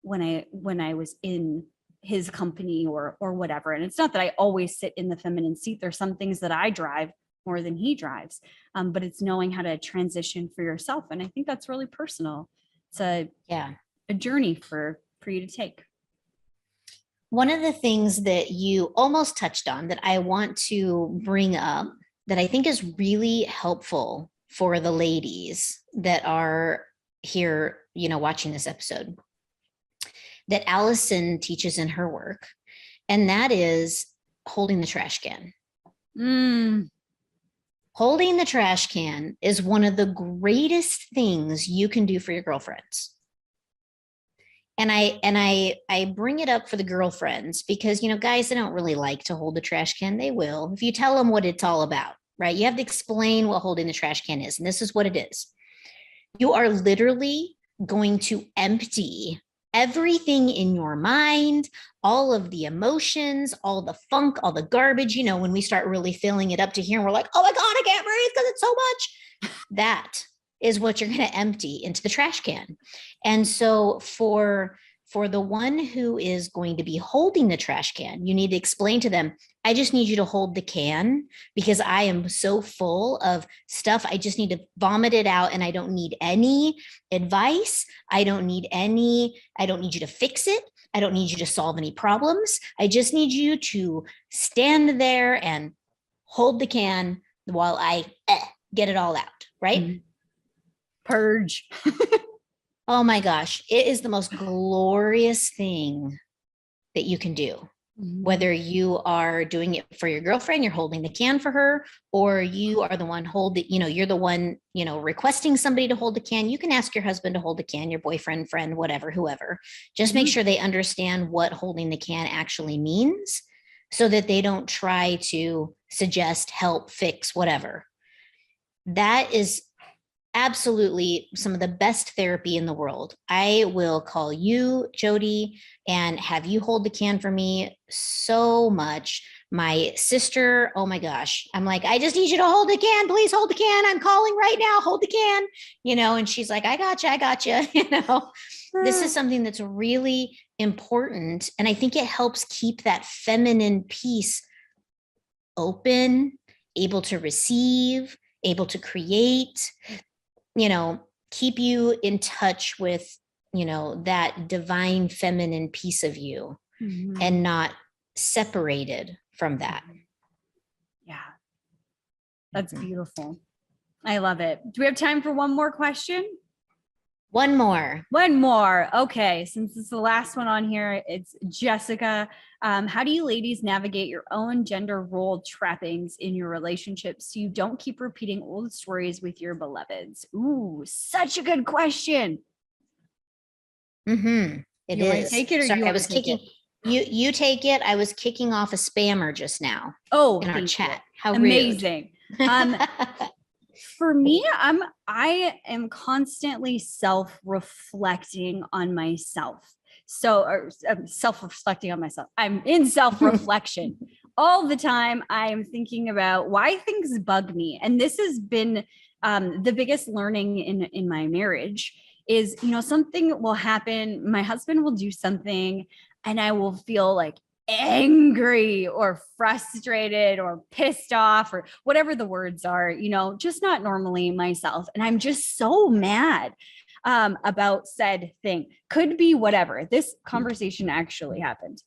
when I was in his company or whatever. And it's not that I always sit in the feminine seat. There's some things that I drive more than he drives, but it's knowing how to transition for yourself. And I think that's really personal. It's a journey for you to take. One of the things that you almost touched on that I want to bring up that I think is really helpful for the ladies that are here, watching this episode, that Allison teaches in her work, and that is holding the trash can. Holding the trash can is one of the greatest things you can do for your girlfriends. And I bring it up for the girlfriends because, guys, they don't really like to hold the trash can. They will, if you tell them what it's all about, right? You have to explain what holding the trash can is. And this is what it is. You are literally going to empty everything in your mind, all of the emotions, all the funk, all the garbage, when we start really filling it up to here and we're like, oh my God, I can't breathe because it's so much. That is what you're going to empty into the trash can. And so for the one who is going to be holding the trash can, you need to explain to them, I just need you to hold the can because I am so full of stuff. I just need to vomit it out, and I don't need any advice. I don't need you to fix it. I don't need you to solve any problems. I just need you to stand there and hold the can while I get it all out, right? Mm-hmm. Purge. Oh my gosh, it is the most glorious thing that you can do. Mm-hmm. Whether you are doing it for your girlfriend, you're holding the can for her, or you are the one you're the one, requesting somebody to hold the can. You can ask your husband to hold the can, your boyfriend, friend, whatever, whoever. Just make sure they understand what holding the can actually means so that they don't try to suggest, help, fix, whatever. That is absolutely some of the best therapy in the world. I will call you, Jody, and have you hold the can for me so much. My sister, oh my gosh, I'm like, I just need you to hold the can. Please hold the can. I'm calling right now. Hold the can, and she's like, I gotcha. This is something that's really important. And I think it helps keep that feminine piece open, able to receive, able to create, you know, keep you in touch with, you know, that divine feminine piece of you and not separated from that. Yeah. That's beautiful. I love it. Do we have time for one more question? One more. One more. Okay. Since it's the last one on here, it's Jessica. How do you ladies navigate your own gender role trappings in your relationships so you don't keep repeating old stories with your beloveds? Ooh, such a good question. It You want to is. take it or Sorry, you I want was to take kicking. it? You take it. I was kicking off a spammer just now. Oh, in our thank chat. you. How Amazing. rude. For me, I am constantly self-reflecting on myself. So, or self-reflecting on myself. I'm in self-reflection all the time. I am thinking about why things bug me, and this has been the biggest learning in my marriage. Is, you know, something will happen. My husband will do something, and I will feel like angry or frustrated or pissed off or whatever the words are, you know, just not normally myself. And I'm just so mad about said thing. Could be whatever. This conversation actually happened.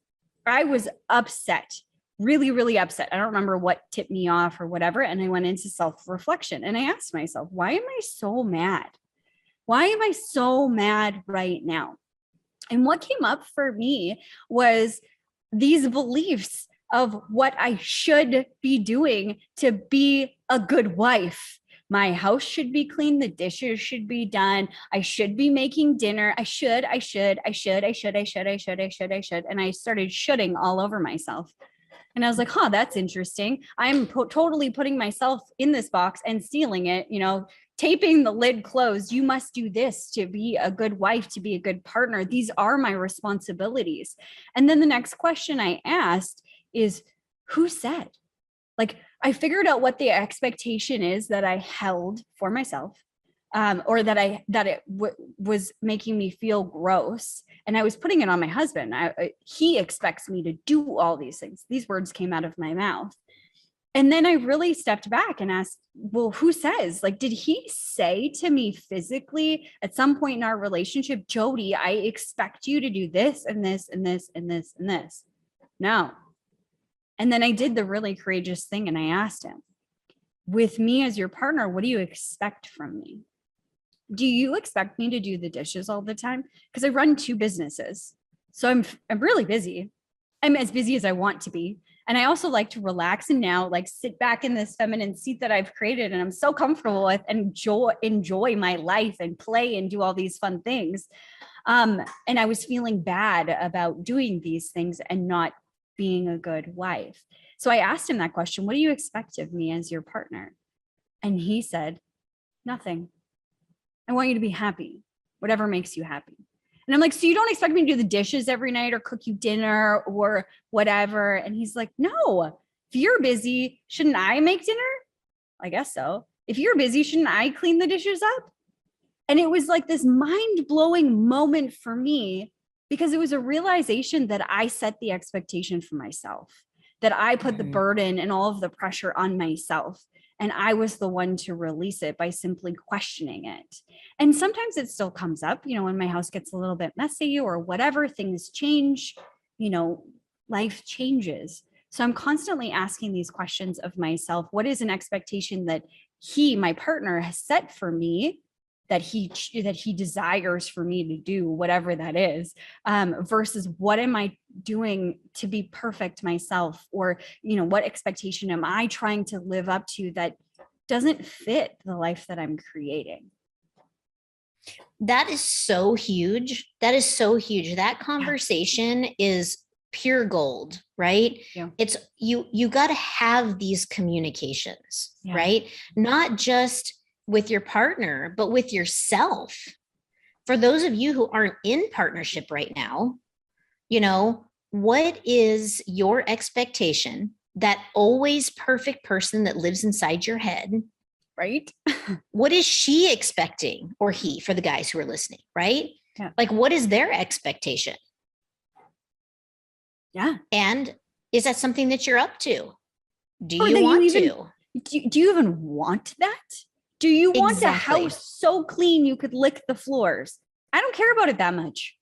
I was upset, really, really upset. I don't remember what tipped me off or whatever. And I went into self-reflection and I asked myself, why am I so mad? Why am I so mad right now? And what came up for me was these beliefs of what I should be doing to be a good wife. My house should be clean. The dishes should be done. I should be making dinner. I should. And I started shoulding all over myself. And I was like, huh, that's interesting. I'm totally putting myself in this box and sealing it, you know, taping the lid closed. You must do this to be a good wife, to be a good partner. These are my responsibilities. And then the next question I asked is, who said? Like, I figured out what the expectation is that I held for myself, or that it was making me feel gross, and I was putting it on my husband. He expects me to do all these things. These words came out of my mouth. And then I really stepped back and asked, well, who says? Like, did he say to me physically at some point in our relationship, Jody, I expect you to do this and this and this and this and this? No. And then I did the really courageous thing and I asked him, with me as your partner, what do you expect from me? Do you expect me to do the dishes all the time? Because I run 2 businesses. So I'm really busy. I'm as busy as I want to be. And I also like to relax and now like sit back in this feminine seat that I've created and I'm so comfortable with and enjoy my life and play and do all these fun things. And I was feeling bad about doing these things and not being a good wife. So I asked him that question, what do you expect of me as your partner? And he said, nothing. I want you to be happy, whatever makes you happy. And I'm like, so you don't expect me to do the dishes every night or cook you dinner or whatever? And he's like, no, if you're busy, shouldn't I make dinner? I guess so. If you're busy, shouldn't I clean the dishes up? And it was like this mind-blowing moment for me because it was a realization that I set the expectation for myself, that I put the burden and all of the pressure on myself. And I was the one to release it by simply questioning it. And sometimes it still comes up, you know, when my house gets a little bit messy or whatever, things change, you know, life changes. So I'm constantly asking these questions of myself. What is an expectation that he, my partner, has set for me, that he desires for me to do, whatever that is, versus what am I doing to be perfect myself? Or, you know, what expectation am I trying to live up to that doesn't fit the life that I'm creating? That is so huge. That is so huge. That conversation is pure gold, right? Yeah. It's you got to have these communications, Yeah. right? Not just with your partner, but with yourself. For those of you who aren't in partnership right now, you know, what is your expectation? That always perfect person that lives inside your head, Right? what is she expecting, or he, for the guys who are listening, right? Yeah. Like, what is their expectation? Yeah. And is that something that you're up to? Do Or you that you want even to? do you even want that? Do you want a Exactly. house so clean you could lick the floors? I don't care about it that much.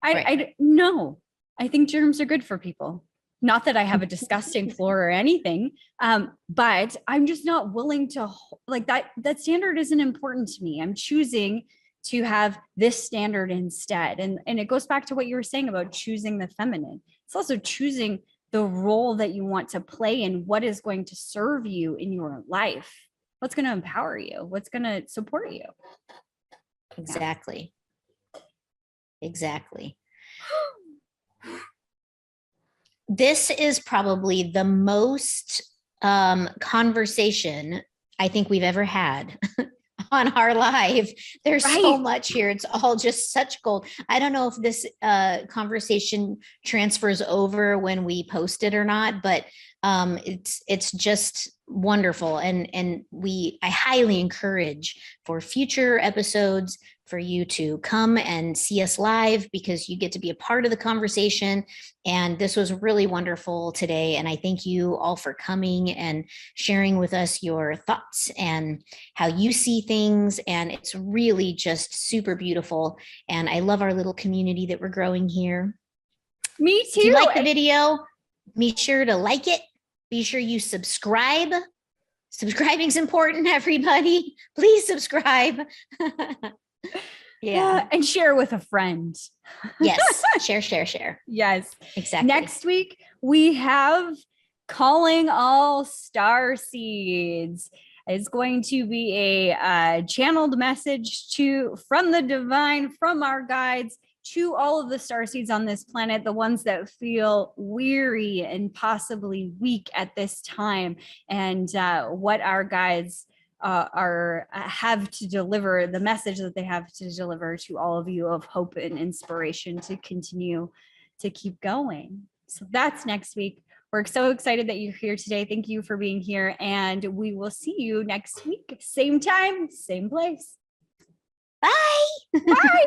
Right. I no. I think germs are good for people. Not that I have a disgusting floor or anything, but I'm just not willing to like that. That standard isn't important to me. I'm choosing to have this standard instead, and it goes back to what you were saying about choosing the feminine. It's also choosing the role that you want to play and what is going to serve you in your life. What's going to empower you? What's going to support you? Exactly. Exactly. This is probably the most conversation I think we've ever had on our live. There's so Right. much here. It's all just such gold. I don't know if this conversation transfers over when we post it or not, but it's just wonderful. And I highly encourage for future episodes for you to come and see us live, because you get to be a part of the conversation. And this was really wonderful today. And I thank you all for coming and sharing with us your thoughts and how you see things. And it's really just super beautiful. And I love our little community that we're growing here. Me too. If you like the video, be sure to like it. Be sure you subscribe. Subscribing is important, everybody. Please subscribe. Yeah. And share with a friend. Yes. Share. Yes. Exactly. Next week, we have Calling All Star Seeds. It's going to be a channeled message from the divine, from our guides, to all of the star seeds on this planet, the ones that feel weary and possibly weak at this time, and what our guides have to deliver, the message that they have to deliver to all of you of hope and inspiration to continue to keep going. So that's next week. We're so excited that you're here today. Thank you for being here, and we will see you next week. Same time, same place. Bye. Bye.